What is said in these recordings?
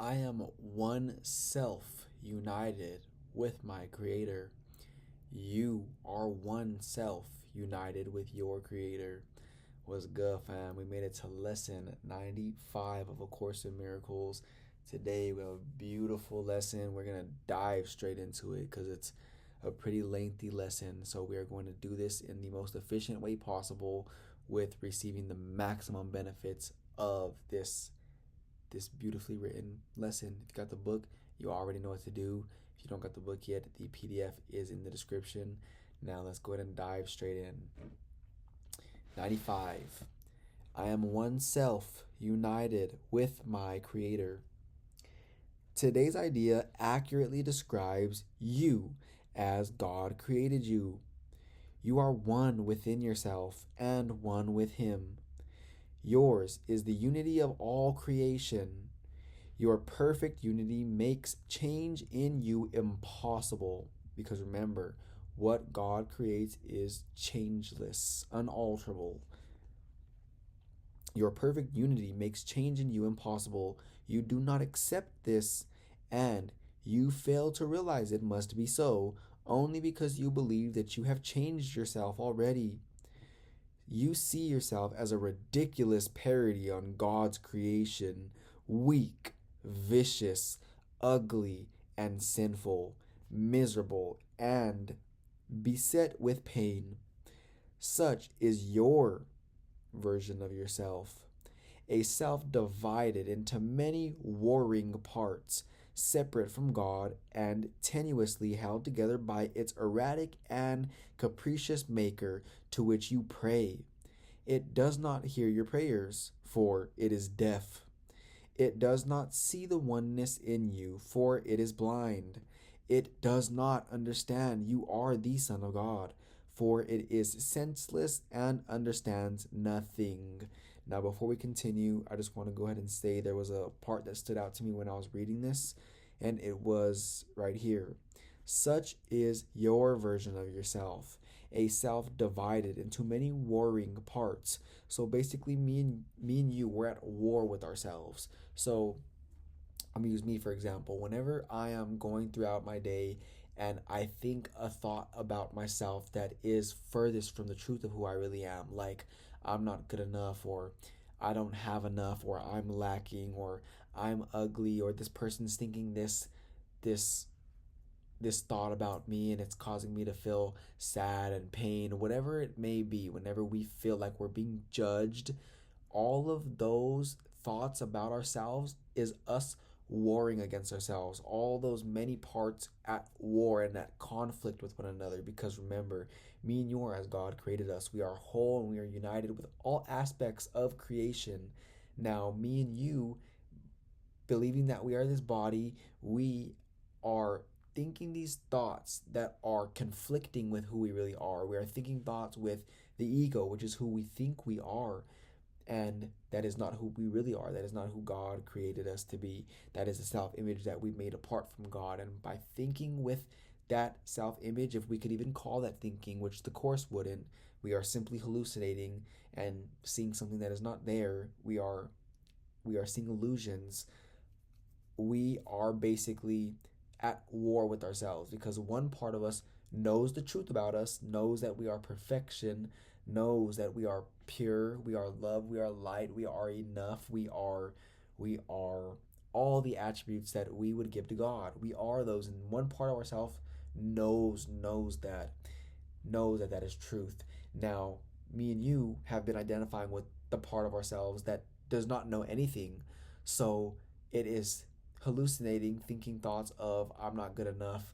I am one self united with my Creator. You are one self united with your Creator. What's good, fam? We made it to lesson 95 of A Course in Miracles. Today we have a beautiful lesson. We're going to dive straight into it because it's a pretty lengthy lesson. So we are going to do this in the most efficient way possible with receiving the maximum benefits of this beautifully written lesson. If you got the book, you already know what to do. If you don't got the book yet, the PDF is in the description. Now let's go ahead and dive straight in. 95. I am one self united with my Creator. Today's idea accurately describes you as God created you. You are one within yourself and one with Him. Yours is the unity of all creation. Your perfect unity makes change in you impossible. Because remember, what God creates is changeless, unalterable. Your perfect unity makes change in you impossible. You do not accept this, and you fail to realize it must be so, only because you believe that you have changed yourself already. You see yourself as a ridiculous parody on God's creation, weak, vicious, ugly, and sinful, miserable, and beset with pain. Such is your version of yourself, a self divided into many warring parts, separate from God and tenuously held together by its erratic and capricious maker to which you pray. It does not hear your prayers, for it is deaf. It does not see the oneness in you, for it is blind. It does not understand you are the Son of God, for it is senseless and understands nothing. Now, before we continue, I just want to go ahead and say there was a part that stood out to me when I was reading this, and it was right here. Such is your version of yourself, a self divided into many warring parts. So basically, me and you, we're at war with ourselves. So I'm gonna use me for example. Whenever I am going throughout my day and I think a thought about myself that is furthest from the truth of who I really am, like I'm not good enough, or I don't have enough, or I'm lacking, or I'm ugly, or this person's thinking this this thought about me and it's causing me to feel sad and pain, whatever it may be, whenever we feel like we're being judged, all of those thoughts about ourselves is us warring against ourselves. All those many parts at war and at conflict with one another. Because remember, me and you are as God created us. We are whole and we are united with all aspects of creation. Now, me and you, believing that we are this body, we are thinking these thoughts that are conflicting with who we really are. We are thinking thoughts with the ego, which is who we think we are. And that is not who we really are. That is not who God created us to be. That is a self image that we made apart from God. And by thinking with that self image, if we could even call that thinking, which the Course wouldn't, we are simply hallucinating and seeing something that is not there. We are seeing illusions. We are basically at war with ourselves because one part of us knows the truth about us, knows that we are perfection, knows that we are pure, we are love, we are light, we are enough, we are all the attributes that we would give to God. We are those, and one part of ourselves knows that that is truth. Now, me and you have been identifying with the part of ourselves that does not know anything. So it is hallucinating, thinking thoughts of, I'm not good enough.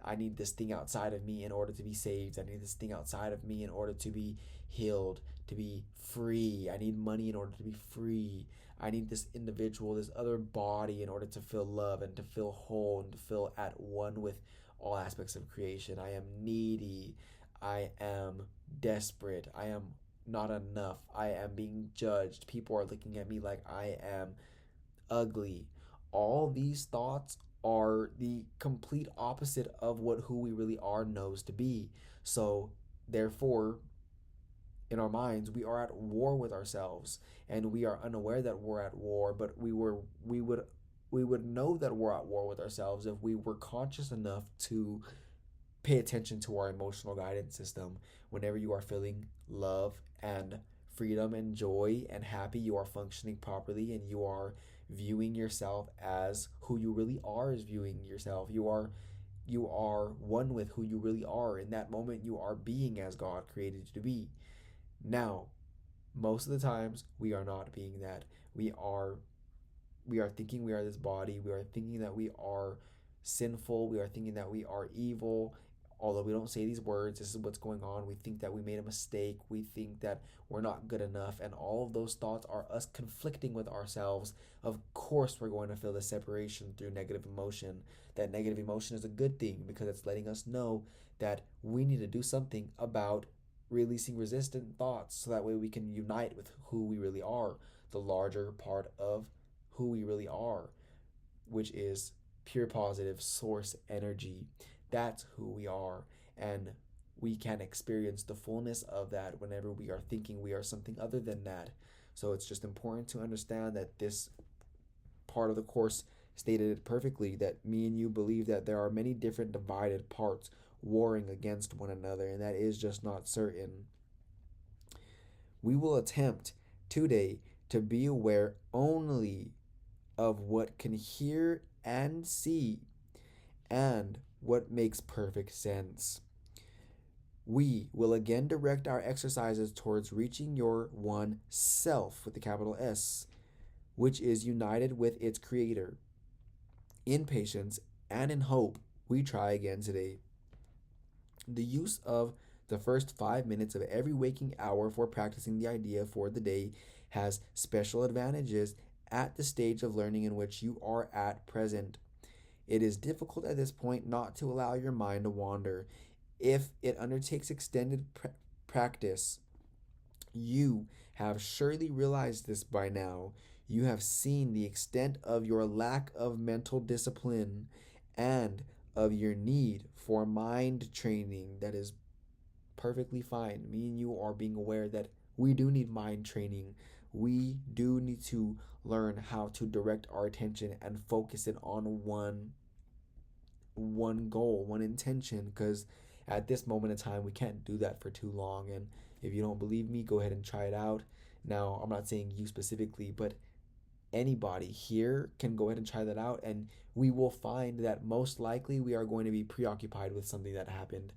I need this thing outside of me in order to be saved. I need this thing outside of me in order to be healed, to be free. I need money in order to be free. I need this individual, this other body in order to feel love and to feel whole and to feel at one with all aspects of creation. I am needy. I am desperate. I am not enough. I am being judged. People are looking at me like I am ugly. All these thoughts are the complete opposite of what who we really are knows to be. So therefore, in our minds, we are at war with ourselves, and we are unaware that we're at war, but we would we would know that we're at war with ourselves if we were conscious enough to pay attention to our emotional guidance system. Whenever you are feeling love and freedom and joy and happy, you are functioning properly and you are viewing yourself as who you really are, is viewing yourself. You are one with who you really are. In that moment, you are being as God created you to be. Now, most of the times we are not being that. We are thinking we are this body. We are thinking that we are sinful. We are thinking that we are evil. Although we don't say these words, this is what's going on. We think that we made a mistake. We think that we're not good enough. And all of those thoughts are us conflicting with ourselves. Of course, we're going to feel the separation through negative emotion. That negative emotion is a good thing because it's letting us know that we need to do something about releasing resistant thoughts so that way we can unite with who we really are, the larger part of who we really are, which is pure positive source energy. That's who we are. And we can experience the fullness of that whenever we are thinking we are something other than that. So it's just important to understand that this part of the course stated it perfectly, that me and you believe that there are many different divided parts warring against one another, and that is just not certain. We will attempt today to be aware only of what can hear and see and what makes perfect sense. We will again direct our exercises towards reaching your one self with the capital S, which is united with its creator. In patience and in hope, we try again today. The use of the first 5 minutes of every waking hour for practicing the idea for the day has special advantages at the stage of learning in which you are at present. It is difficult at this point not to allow your mind to wander. If it undertakes extended practice, you have surely realized this by now. You have seen the extent of your lack of mental discipline and of your need for mind training. That is perfectly fine. Me and you are being aware that we do need mind training. We do need to learn how to direct our attention and focus it on one goal, one intention, because at this moment in time we can't do that for too long. And if you don't believe me, go ahead and try it out. Now, I'm not saying you specifically, but anybody here can go ahead and try that out, and we will find that most likely we are going to be preoccupied with something that happened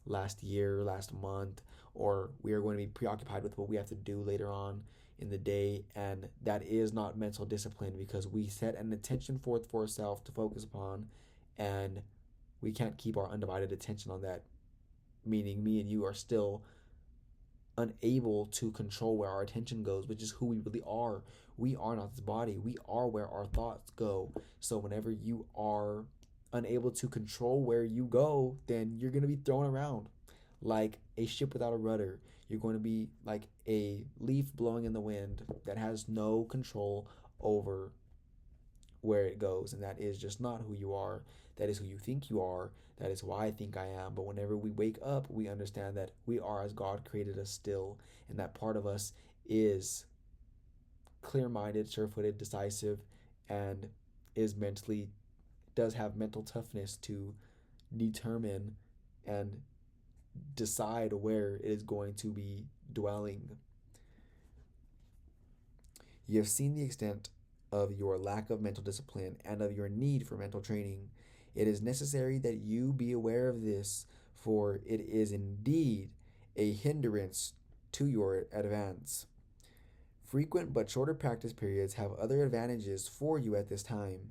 last year, last month, or we are going to be preoccupied with what we have to do later on in the day. And that is not mental discipline because we set an intention forth for ourselves to focus upon, and we can't keep our undivided attention on that. Meaning, me and you are still unable to control where our attention goes, which is who we really are. We are not this body, we are where our thoughts go. So, whenever you are unable to control where you go, then you're going to be thrown around like a ship without a rudder. You're going to be like a leaf blowing in the wind that has no control over where it goes. And that is just not who you are. That is who you think you are. That is who I think I am. But whenever we wake up, we understand that we are as God created us still. And that part of us is clear minded, sure footed, decisive, and is mentally, does have mental toughness to determine and decide where it is going to be dwelling. You have seen the extent of your lack of mental discipline and of your need for mental training. It is necessary that you be aware of this, for it is indeed a hindrance to your advance. Frequent but shorter practice periods have other advantages for you at this time.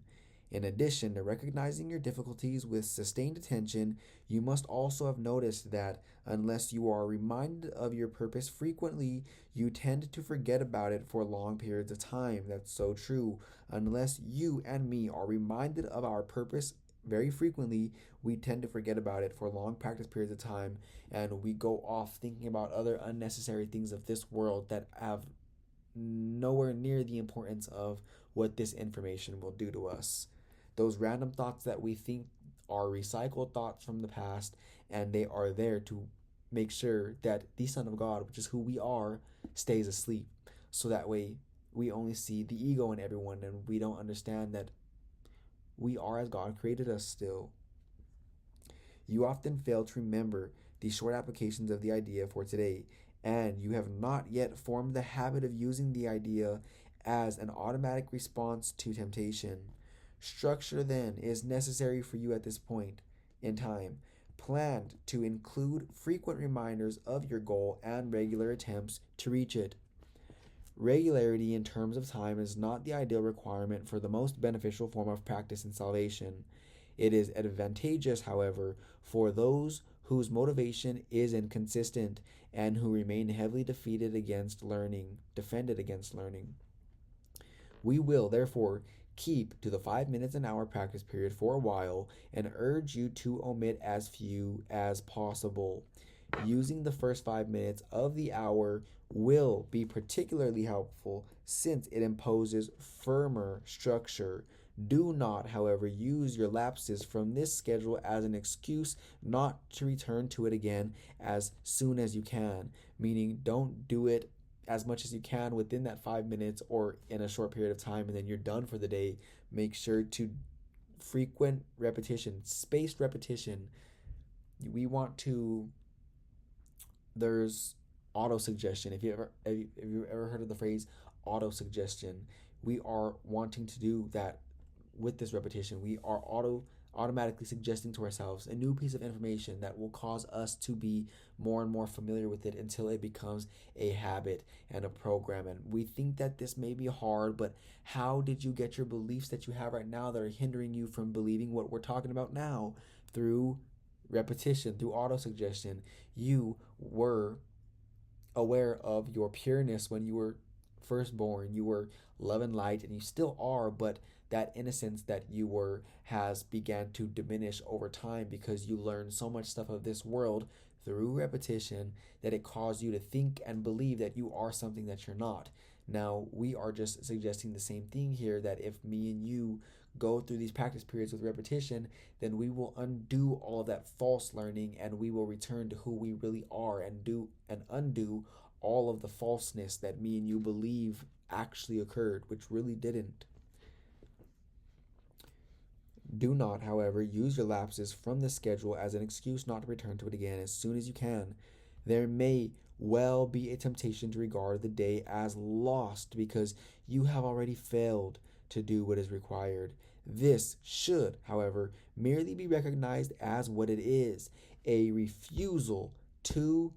In addition to recognizing your difficulties with sustained attention, you must also have noticed that unless you are reminded of your purpose frequently, you tend to forget about it for long periods of time. That's so true. Unless you and me are reminded of our purpose very frequently, we tend to forget about it for long practice periods of time, and we go off thinking about other unnecessary things of this world that have nowhere near the importance of what this information will do to us. Those random thoughts that we think are recycled thoughts from the past, and they are there to make sure that the Son of God, which is who we are, stays asleep. So that way we only see the ego in everyone, and we don't understand that We are as God created us still. You often fail to remember the short applications of the idea for today, and you have not yet formed the habit of using the idea as an automatic response to temptation. Structure, then, is necessary for you at this point in time, planned to include frequent reminders of your goal and regular attempts to reach it. Regularity in terms of time is not the ideal requirement for the most beneficial form of practice in salvation. It is advantageous, however, for those whose motivation is inconsistent and who remain heavily defended against learning. We will, therefore, keep to the 5 minutes an hour practice period for a while and urge you to omit as few as possible. Using the first 5 minutes of the hour will be particularly helpful since it imposes firmer structure. Do not, however, use your lapses from this schedule as an excuse not to return to it again as soon as you can, meaning don't do it as much as you can within that 5 minutes or in a short period of time and then you're done for the day. Make sure to frequent repetition, spaced repetition. We want to, there's auto suggestion. If you've ever heard of the phrase auto suggestion, we are wanting to do that with this repetition. We are automatically suggesting to ourselves a new piece of information that will cause us to be more and more familiar with it until it becomes a habit and a program. And we think that this may be hard, but how did you get your beliefs that you have right now that are hindering you from believing what we're talking about now? Through repetition, through autosuggestion. You were aware of your pureness when you were first born. You were love and light, and you still are, but that innocence that you were has began to diminish over time because you learned so much stuff of this world through repetition that it caused you to think and believe that you are something that you're not. Now, we are just suggesting the same thing here, that if me and you go through these practice periods with repetition, then we will undo all of that false learning and we will return to who we really are and undo all of the falseness that me and you believe actually occurred, which really didn't. Do not, however, use your lapses from the schedule as an excuse not to return to it again as soon as you can. There may well be a temptation to regard the day as lost because you have already failed to do what is required. This should, however, merely be recognized as what it is, a refusal to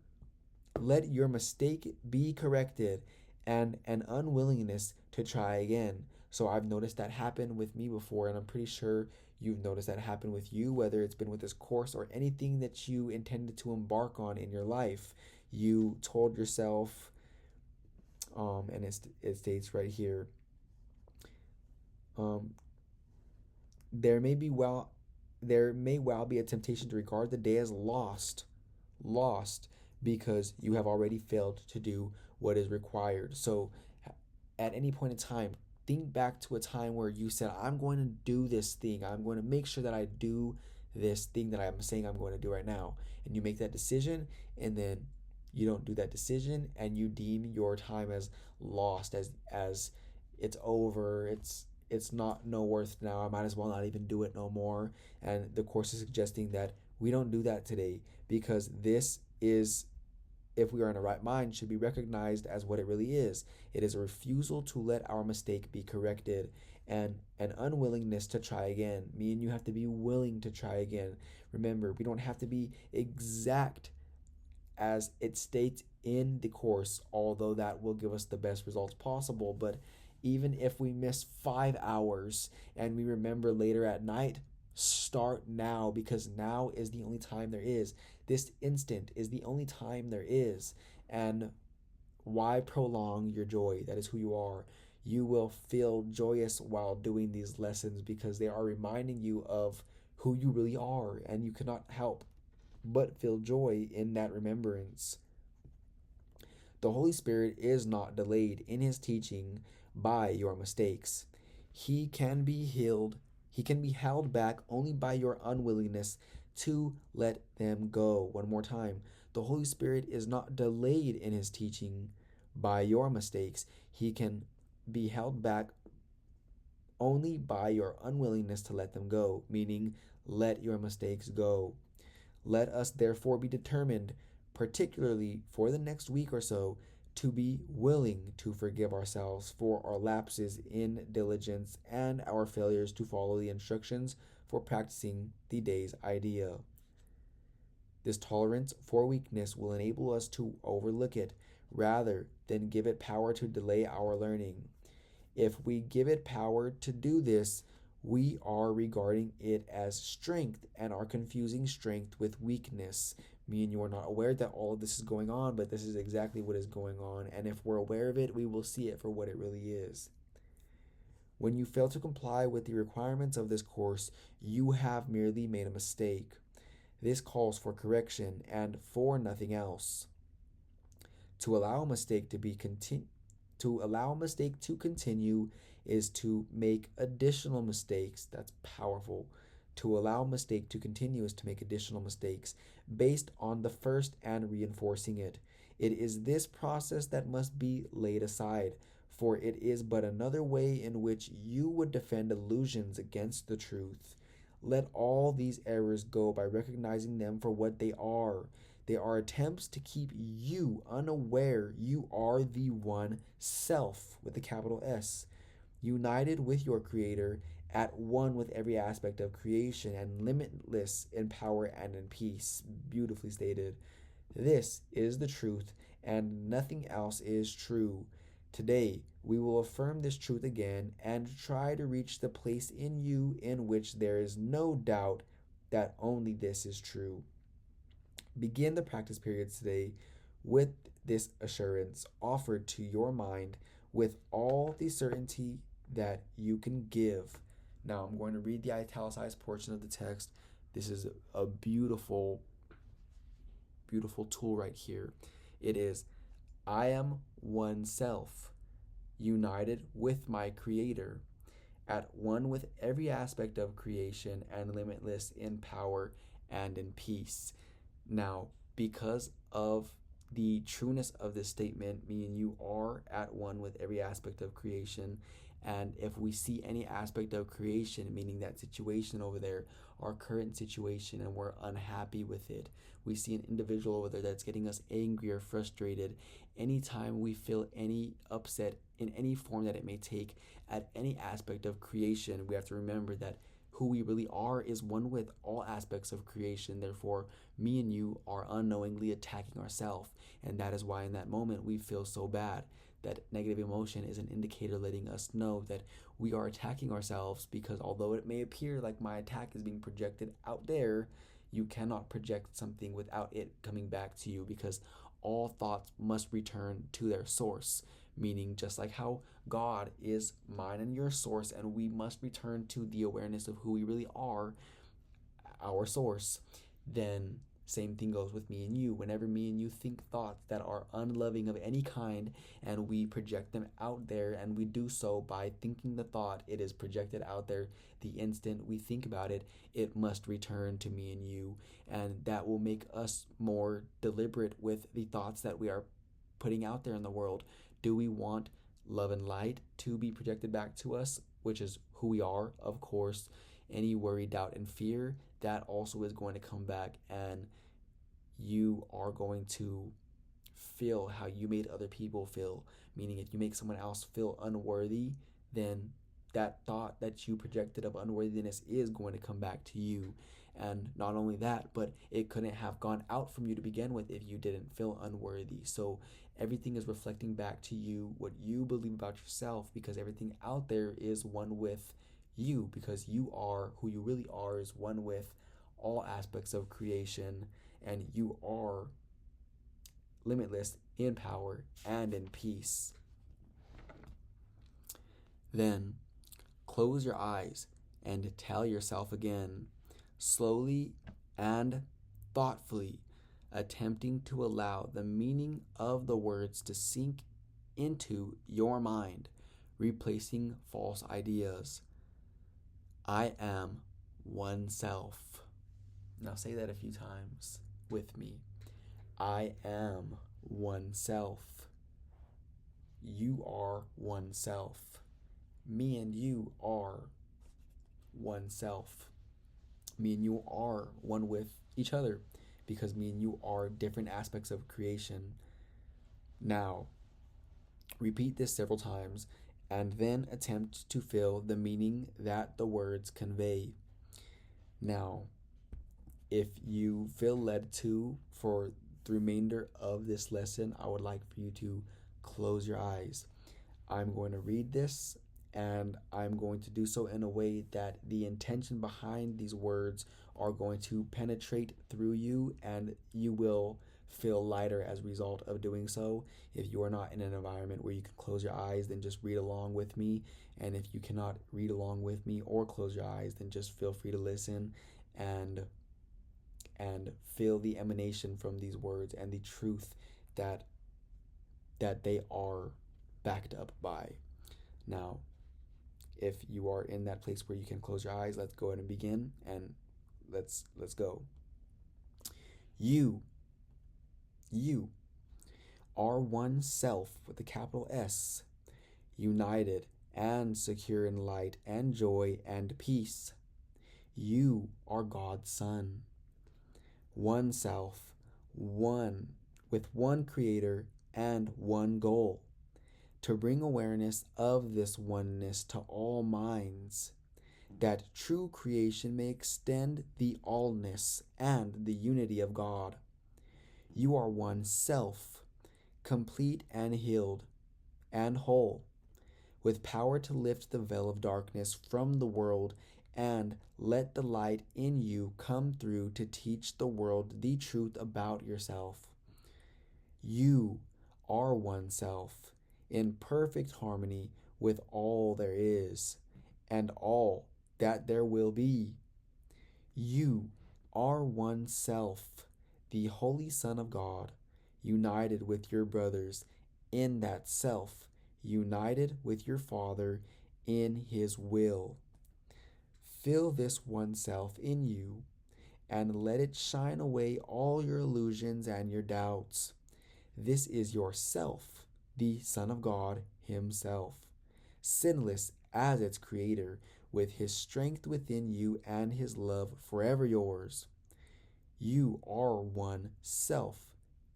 let your mistake be corrected and an unwillingness to try again. So I've noticed that happen with me before, and I'm pretty sure you've noticed that happen with you, whether it's been with this course or anything that you intended to embark on in your life. You told yourself, and it states right here, there may well be a temptation to regard the day as lost because you have already failed to do what is required. So at any point in time, think back to a time where you said, I'm going to do this thing. I'm going to make sure that I do this thing that I'm saying I'm going to do right now. And you make that decision, and then you don't do that decision, and you deem your time as lost, as it's over, it's not no worth now, I might as well not even do it no more. And the course is suggesting that we don't do that today, because this is, if we are in a right mind, should be recognized as what it really is. It is a refusal to let our mistake be corrected and an unwillingness to try again. Me and you have to be willing to try again. Remember, we don't have to be exact as it states in the course, although that will give us the best results possible. But even if we miss 5 hours and we remember later at night, start now, because now is the only time there is. This instant is the only time there is. And why prolong your joy? That is who you are. You will feel joyous while doing these lessons because they are reminding you of who you really are, and you cannot help but feel joy in that remembrance. The Holy Spirit is not delayed in his teaching by your mistakes. He can be held back only by your unwillingness to let them go. One more time. The Holy Spirit is not delayed in his teaching by your mistakes. He can be held back only by your unwillingness to let them go, meaning let your mistakes go. Let us therefore be determined, particularly for the next week or so, to be willing to forgive ourselves for our lapses in diligence and our failures to follow the instructions for practicing the day's idea. This tolerance for weakness will enable us to overlook it rather than give it power to delay our learning. If we give it power to do this, we are regarding it as strength and are confusing strength with weakness. Me and you are not aware that all of this is going on, but this is exactly what is going on. And if we're aware of it, we will see it for what it really is. When you fail to comply with the requirements of this course, you have merely made a mistake. This calls for correction and for nothing else. To allow a mistake to continue is to make additional mistakes. That's powerful. To allow a mistake to continue is to make additional mistakes based on the first and reinforcing it. It is this process that must be laid aside, for it is but another way in which you would defend illusions against the truth. Let all these errors go by recognizing them for what they are. They are attempts to keep you unaware you are the one self with a capital S, united with your Creator, at one with every aspect of creation, and limitless in power and in peace. Beautifully stated. This is the truth, and nothing else is true. Today, we will affirm this truth again and try to reach the place in you in which there is no doubt that only this is true. Begin the practice periods today with this assurance offered to your mind with all the certainty that you can give. Now, I'm going to read the italicized portion of the text. This is a beautiful, beautiful tool right here. It is, I am one self, united with my Creator, at one with every aspect of creation, and limitless in power and in peace. Now, because of the trueness of this statement, me and you are at one with every aspect of creation. And if we see any aspect of creation, meaning that situation over there, our current situation, and we're unhappy with it, we see an individual over there that's getting us angry or frustrated, anytime we feel any upset in any form that it may take at any aspect of creation, we have to remember that who we really are is one with all aspects of creation. Therefore, me and you are unknowingly attacking ourselves. And that is why in that moment we feel so bad. That negative emotion is an indicator letting us know that we are attacking ourselves, because although it may appear like my attack is being projected out there, you cannot project something without it coming back to you, because all thoughts must return to their source. Meaning, just like how God is mine and your source, and we must return to the awareness of who we really are, our source, then same thing goes with me and you. Whenever me and you think thoughts that are unloving of any kind, and we project them out there, and we do so by thinking the thought, it is projected out there. The instant we think about it, it must return to me and you, and that will make us more deliberate with the thoughts that we are putting out there in the world. Do we want love and light to be projected back to us, which is who we are? Of course. Any worry, doubt, and fear, that also is going to come back, and you are going to feel how you made other people feel. Meaning, if you make someone else feel unworthy, then that thought that you projected of unworthiness is going to come back to you. And not only that, but it couldn't have gone out from you to begin with if you didn't feel unworthy. So everything is reflecting back to you what you believe about yourself, because everything out there is one with you, because you are who you really are, is one with all aspects of creation, and you are limitless in power and in peace. Then close your eyes and tell yourself again, slowly and thoughtfully, attempting to allow the meaning of the words to sink into your mind, replacing false ideas. I am one self. Now say that a few times with me. I am one self. You are one self. me and you are one self. Me and you are one with each other because me and you are different aspects of creation. Now, repeat this several times and then attempt to feel the meaning that the words convey. Now, if you feel led to, for the remainder of this lesson, I would like for you to close your eyes. I'm going to read this and I'm going to do so in a way that the intention behind these words are going to penetrate through you and you will feel lighter as a result of doing so. If you are not in an environment where you can close your eyes, then just read along with me. And if you cannot read along with me or close your eyes, then just feel free to listen and feel the emanation from these words and the truth that they are backed up by. Now, if you are in that place where you can close your eyes, let's go ahead and begin, and let's go. You are one self with a capital S, united and secure in light and joy and peace. You are God's Son. One self, one with one creator and one goal, to bring awareness of this oneness to all minds, that true creation may extend the allness and the unity of God. You are one self, complete and healed and whole, with power to lift the veil of darkness from the world and let the light in you come through to teach the world the truth about yourself. You are one self, in perfect harmony with all there is and all that there will be. You are one self, the Holy Son of God, united with your brothers in that self, united with your Father in His will. Feel this one self in you and let it shine away all your illusions and your doubts. This is yourself, the Son of God Himself, sinless as its creator, with His strength within you and His love forever yours. You are one self,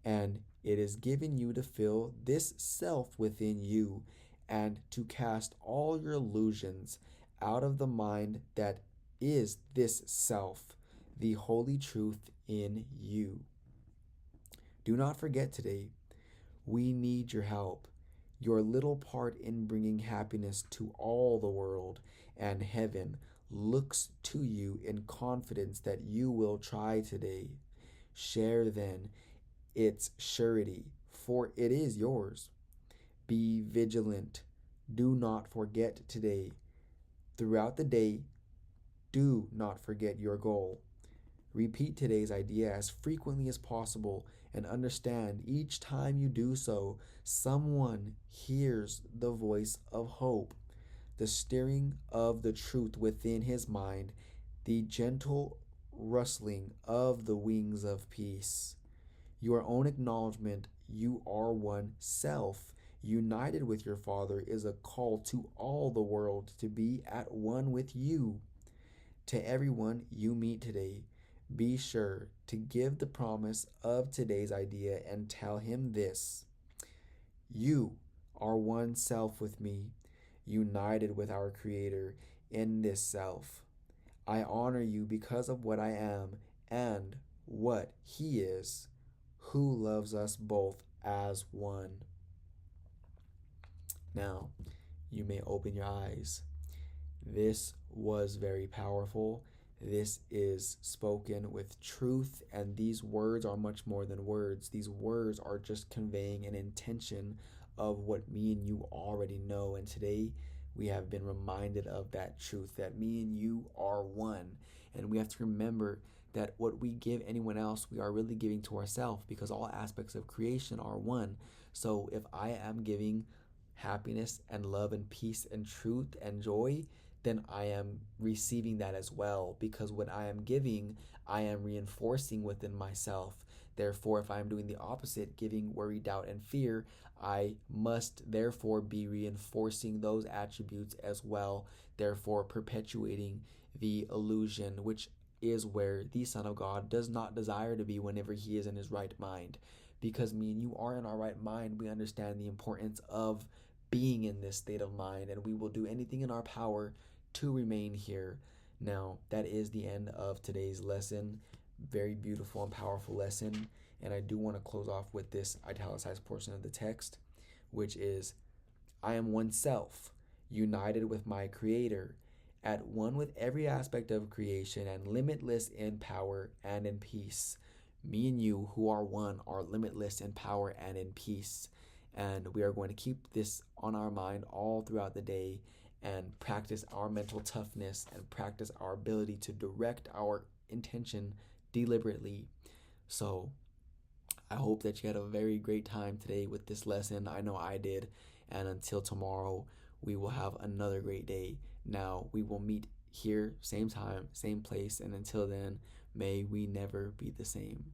and it is given you to feel this self within you and to cast all your illusions out of the mind that is this self, the holy truth in you. Do not forget today, we need your help, your little part in bringing happiness to all the world, and heaven looks to you in confidence that you will try today. Share then its surety, for it is yours. Be vigilant. Do not forget today. Throughout the day, do not forget your goal. Repeat today's idea as frequently as possible and understand each time you do so, someone hears the voice of hope, the stirring of the truth within his mind, the gentle rustling of the wings of peace. Your own acknowledgement you are one self, united with your Father, is a call to all the world to be at one with you. To everyone you meet today, be sure to give the promise of today's idea and tell him this: you are one self with me, united with our Creator in this self. I honor you because of what I am and what He is, who loves us both as one. Now, you may open your eyes. This was very powerful. This is spoken with truth, and these words are much more than words. These words are just conveying an intention of what me and you already know. And today we have been reminded of that truth, that me and you are one. And we have to remember that what we give anyone else, we are really giving to ourselves, because all aspects of creation are one. So if I am giving happiness and love and peace and truth and joy, then I am receiving that as well, because when I am giving, I am reinforcing within myself Therefore, if I am doing the opposite, giving worry, doubt, and fear, I must therefore be reinforcing those attributes as well, therefore perpetuating the illusion, which is where the Son of God does not desire to be whenever he is in his right mind. Because me and you are in our right mind, we understand the importance of being in this state of mind, and we will do anything in our power to remain here. Now, that is the end of today's lesson. Very beautiful and powerful lesson. And I do want to close off with this italicized portion of the text, which is, I am oneself, united with my Creator, at one with every aspect of creation, and limitless in power and in peace. Me and you, who are one, are limitless in power and in peace. And we are going to keep this on our mind all throughout the day and practice our mental toughness and practice our ability to direct our intention deliberately. So I hope that you had a very great time today with this lesson. I know I did. And until tomorrow, we will have another great day. Now, we will meet here, same time, same place. And until then, may we never be the same.